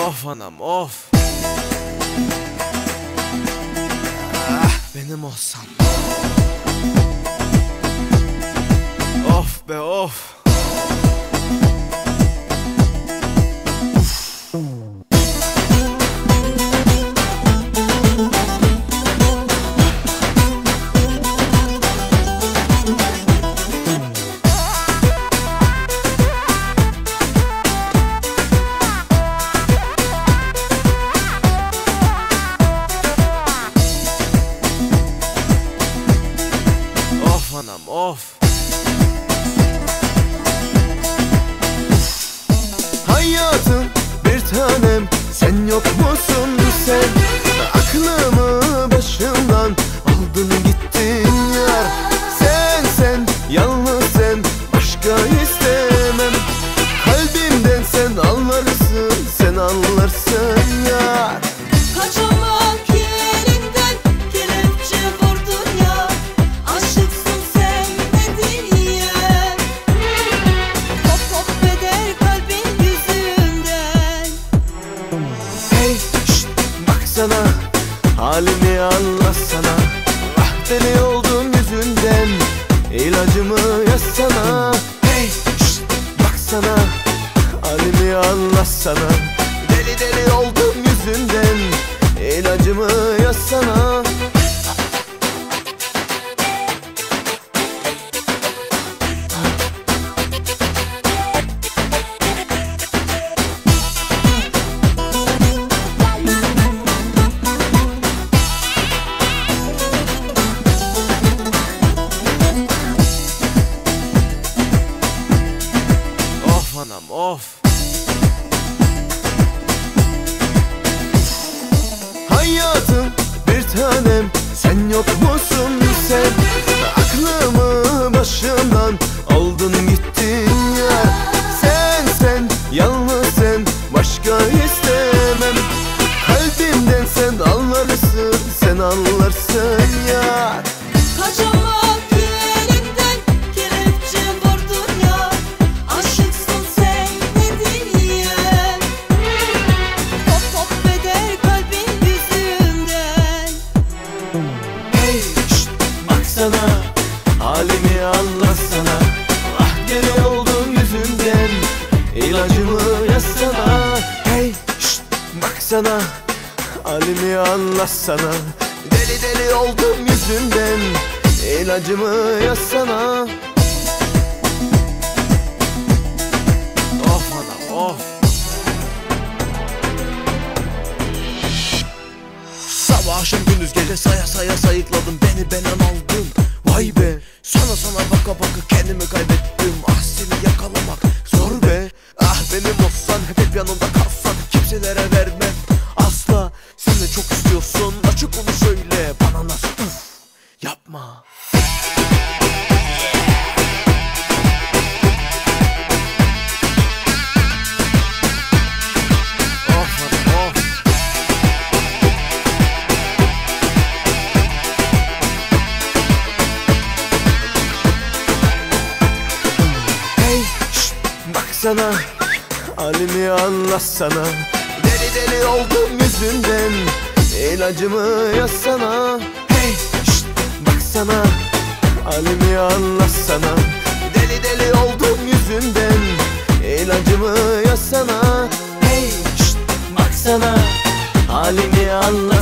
Of anam of. Ah, benim olsam. Of be of. Anam of. Hayatım bir tanem, sen yok musun sen? Aklımı başımdan aldın gittin yar. Sen yalnız sen, başka istemem. Kalbimden sen anlarsın, sen anlarsın yar. Kaçamak yerinden kelepçe vurdun ya. Aşıksın sen dediğim. Pop pop eder kalbin yüzünden. Hey şşt baksana, halimi anlatsana. Ah deli oldum yüzünden, ilacımı yazsana. Hey şşt baksana, halimi anlatsana. Deli deli oldum yüzünden, ilacımı yazsana. Of anam of. Hayatım bir tanem, sen yok musun sen? Aklımı başımdan aldın gittin ya. Sen yalnız sen, başka istemem. Kalbimden sen anlarsın, sen anlarsın ya. Kaçamak yerinden kelepçe vurdun ya. Aşıksın sen dediğim. Pop pop eder kalbin yüzünden. Hey şşt baksana, halimi anlatsana. Ah deli oldum yüzünden, ilacımı yazsana. Hey şşt baksana, halimi anlatsana. Deli deli oldum yüzünden, ilacımı yazsana. Of anam of. Sabah akşam gündüz gece saya saya sayıkladım, beni benden aldın. Vay be, sana baka baka kendimi kaybettim. Ah seni yakalamak zor be. Ah benim olsan, hep yanımda kalsan, kimselere vermem asla. Sen de çok istiyorsun, açık onu söyle bana, nasıl yapma. Of anam of. Hey şşt baksana, halimi anlatsana. Deli deli oldum yüzünden, ilacımı yazsana. Hey şşt baksana, halimi anlatsana. Deli deli oldum yüzünden, ilacımı yazsana. Hey şşt baksana, halimi anlatsana.